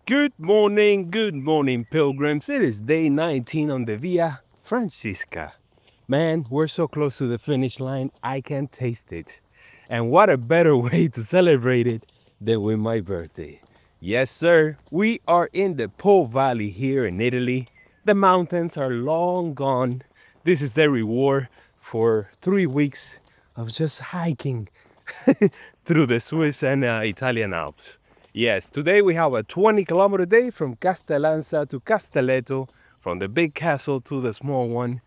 good morning, pilgrims. It is day 19 on the Via Francesca. Man, we're so close to the finish line, I can taste it. And what a better way to celebrate it than with my birthday. Yes, sir, we are in the Po Valley here in Italy. The mountains are long gone. This is the reward for 3 weeks of just hiking through the Swiss and Italian Alps. Yes, today we have a 20-kilometer day from Castellanza to Castelletto, from the big castle to the small one.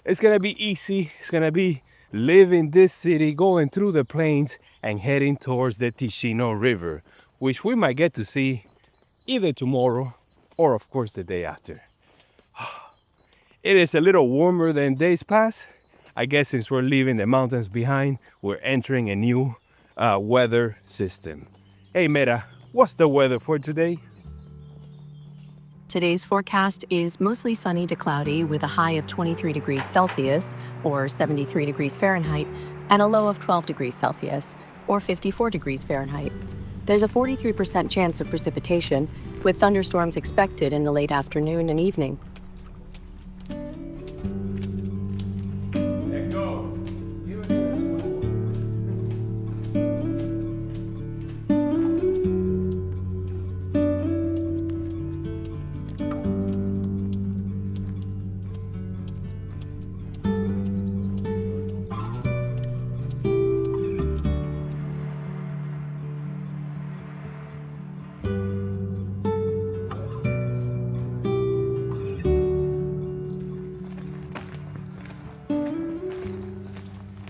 It's gonna be easy. It's gonna be living this city, going through the plains and heading towards the Ticino River, which we might get to see either tomorrow or of course the day after. It is a little warmer than days past. I guess since we're leaving the mountains behind, we're entering a new weather system. Hey Meta, what's the weather for today? Today's forecast is mostly sunny to cloudy with a high of 23 degrees Celsius, or 73 degrees Fahrenheit, and a low of 12 degrees Celsius, or 54 degrees Fahrenheit. There's a 43% chance of precipitation, with thunderstorms expected in the late afternoon and evening.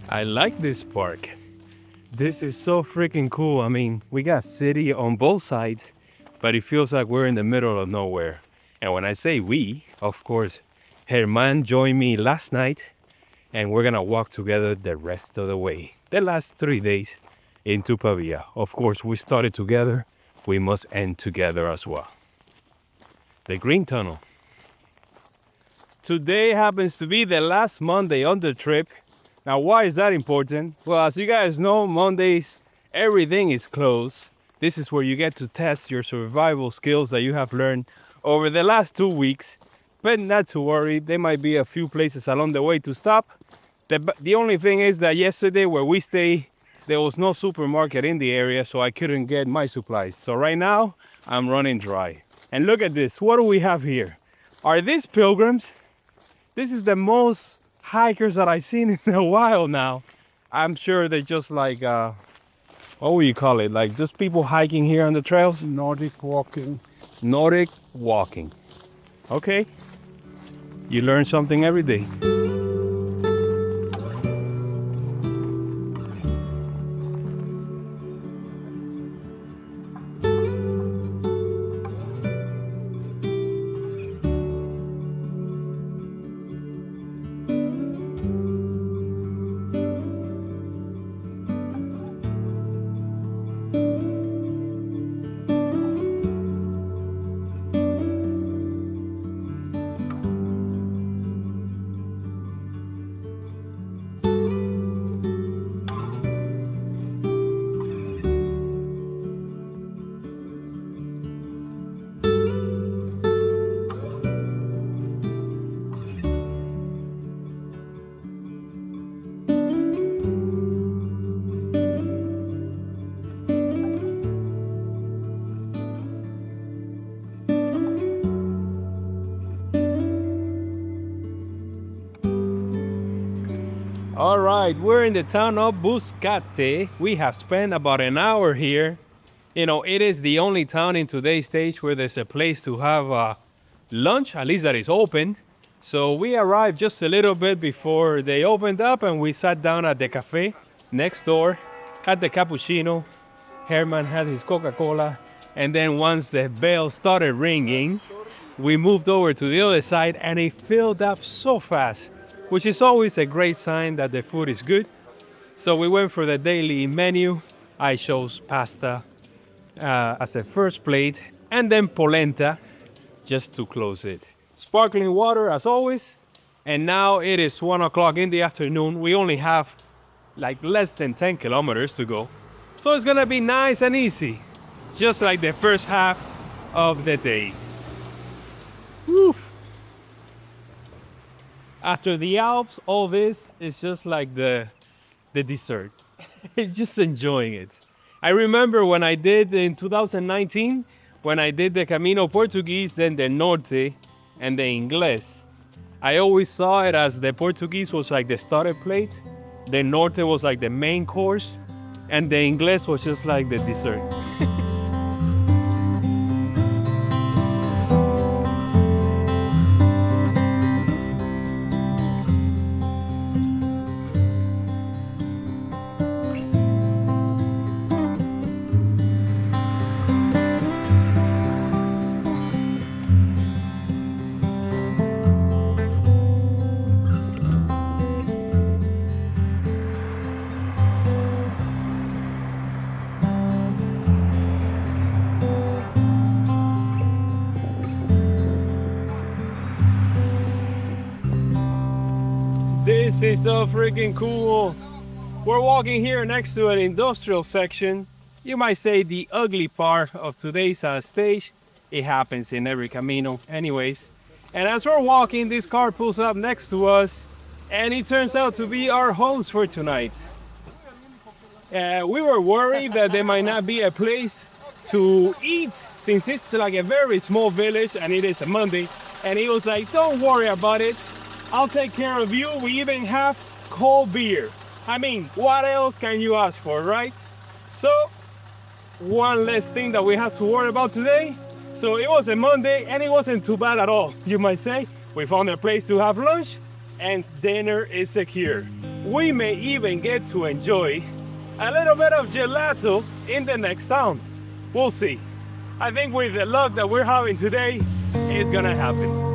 I like this park. This is so freaking cool. I mean, we got city on both sides, but it feels like we're in the middle of nowhere. And when I say we, of course, Herman joined me last night, and we're gonna walk together the rest of the way. The last 3 days into Pavia. Of course, we started together. We must end together as well. The Green Tunnel. Today happens to be the last Monday on the trip. Now, why is that important? Well, as you guys know, Mondays, everything is closed. This is where you get to test your survival skills that you have learned over the last 2 weeks. But not to worry, there might be a few places along the way to stop. The only thing is that yesterday where we stay, there was no supermarket in the area, so I couldn't get my supplies. So right now, I'm running dry. And look at this, what do we have here? Are these pilgrims? This is the most hikers that I've seen in a while now. I'm sure they're just like, what would you call it? Like just people hiking here on the trails? Nordic walking. Nordic walking. Okay. You learn something every day. All right, we're in the town of Buscate. We have spent about an hour here. You know, it is the only town in today's stage where there's a place to have lunch, at least that is open. So we arrived just a little bit before they opened up and we sat down at the cafe next door, had the cappuccino. Herman had his Coca-Cola. And then once the bell started ringing, we moved over to the other side and it filled up so fast, which is always a great sign that the food is good. So we went for the daily menu. I chose pasta as a first plate, and then polenta just to close it. Sparkling water as always. And now it is 1 o'clock in the afternoon. We only have like less than 10 kilometers to go. So it's gonna be nice and easy. Just like the first half of the day. Woof. After the Alps, all this is just like the dessert. Just enjoying it. I remember when I did in 2019, when I did the Camino Portuguese, then the Norte, and the Ingles. I always saw it as the Portuguese was like the starter plate, the Norte was like the main course, and the Ingles was just like the dessert. This is so freaking cool. We're walking here next to an industrial section. You might say the ugly part of today's stage. It happens in every Camino anyways. And as we're walking, this car pulls up next to us and it turns out to be our host for tonight. We were worried that there might not be a place to eat since it's like a very small village and it is a Monday. And he was like, don't worry about it. I'll take care of you. We even have cold beer. I mean, what else can you ask for, right? So, one less thing that we have to worry about today. So it was a Monday and it wasn't too bad at all, you might say. We found a place to have lunch and dinner is secure. We may even get to enjoy a little bit of gelato in the next town. We'll see. I think with the luck that we're having today, it's gonna happen.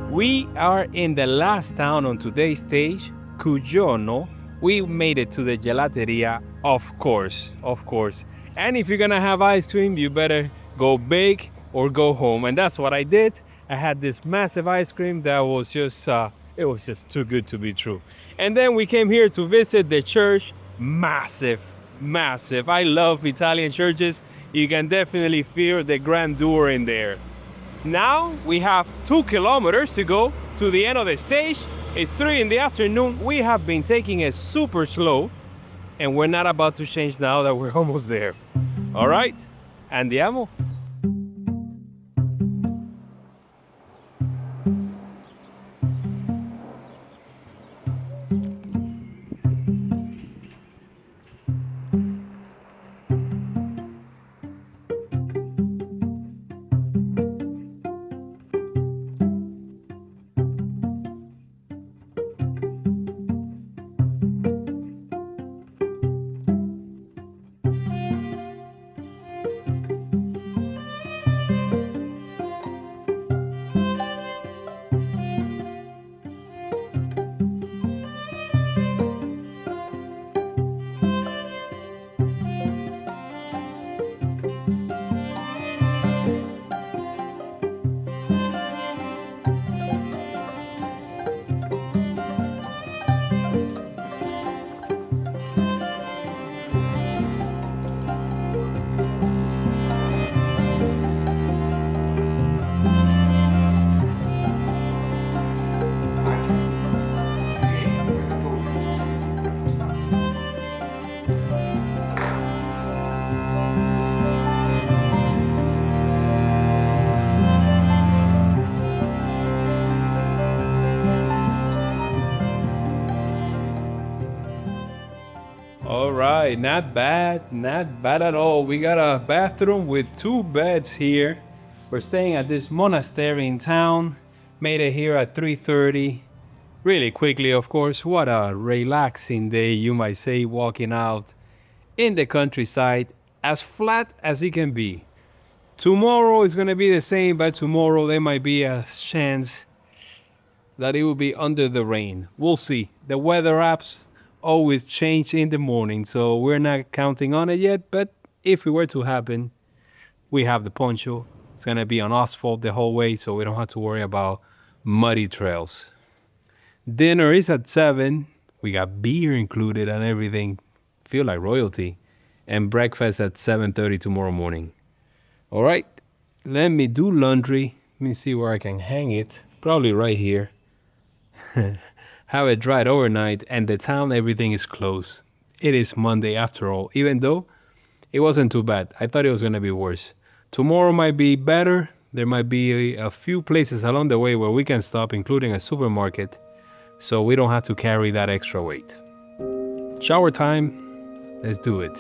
We are in the last town on today's stage, Cuggiono. We made it to the gelateria, of course. And if you're gonna have ice cream, you better go big or go home. And that's what I did. I had this massive ice cream that was just, it was just too good to be true. And then we came here to visit the church. Massive. I love Italian churches. You can definitely feel the grandeur in there. Now we have 2 kilometers to go to the end of the stage. It's 3 in the afternoon. We have been taking it super slow and we're not about to change now that we're almost there. All right, andiamo. right, not bad at all. We got a bathroom with 2 beds here. We're staying at this monastery in town. Made it here at 3:30. Really quickly, of course. What a relaxing day, you might say, walking out in the countryside, as flat as it can be. Tomorrow is gonna be the same, but tomorrow there might be a chance that it will be under the rain. We'll see. The weather apps always change in the morning, so we're not counting on it yet. But if it were to happen, we have the poncho. It's gonna be on asphalt the whole way, so we don't have to worry about muddy trails. Dinner is at 7. We got beer included and everything. Feel like royalty. And breakfast at 7:30 tomorrow morning. All right, let me do laundry. Let me see where I can hang it. Probably right here. Have it dried overnight, and the town, everything is closed. It is Monday after all, even though it wasn't too bad. I thought it was going to be worse. Tomorrow might be better. There might be a few places along the way where we can stop, including a supermarket, so we don't have to carry that extra weight. Shower time. Let's do it.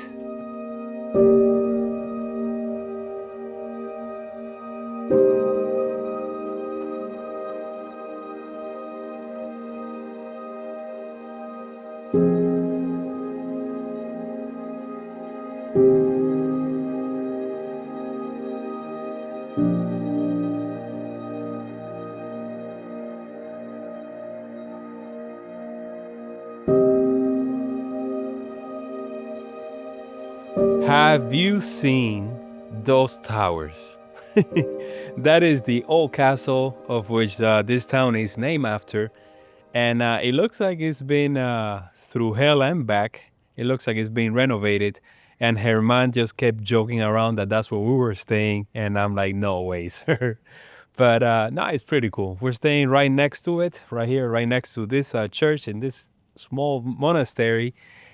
Have you seen those towers? That is the old castle of which this town is named after. And it looks like it's been through hell and back. It looks like it's been renovated. And Herman just kept joking around that that's where we were staying. And I'm like, no way, sir. But no, it's pretty cool. We're staying right next to it, right here, right next to this church in this small monastery.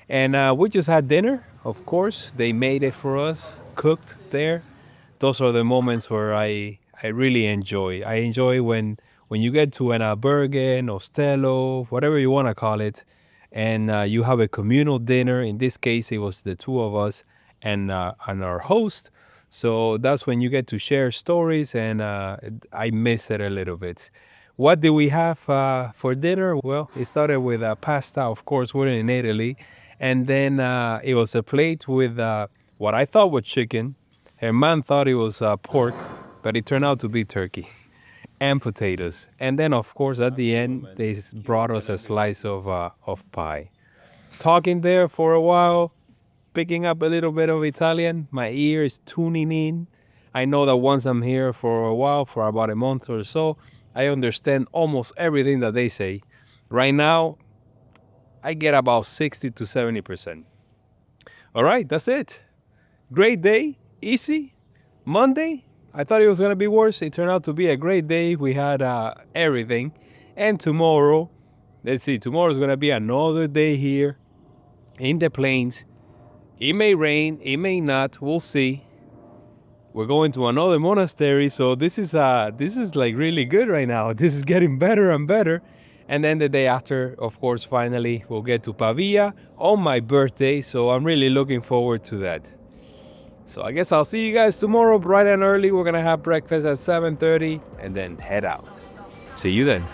And we just had dinner, of course. They made it for us, cooked there. Those are the moments where I really enjoy. I enjoy when you get to an albergue, an hostello, whatever you want to call it, and you have a communal dinner. In this case, it was the two of us and our host. So that's when you get to share stories, and I miss it a little bit. What did we have for dinner? Well, it started with pasta, of course, we're in Italy. And then it was a plate with what I thought was chicken. Herman thought it was pork, but it turned out to be turkey and potatoes. And then, of course, at the end, they brought us a slice of pie. Talking there for a while, picking up a little bit of Italian. My ear is tuning in. I know that once I'm here for a while, for about a month or so, I understand almost everything that they say. Right now, I get about 60 to 70%. All right, that's it. Great day, easy. Monday, I thought it was going to be worse. It turned out to be a great day. We had everything. And tomorrow, let's see, tomorrow's going to be another day here in the plains. It may rain, it may not, we'll see. We're going to another monastery, so this is like really good right now. This is getting better and better. And then the day after, of course, finally, we'll get to Pavia on my birthday, so I'm really looking forward to that. So I guess I'll see you guys tomorrow bright and early. We're going to have breakfast at 7:30 and then head out. See you then.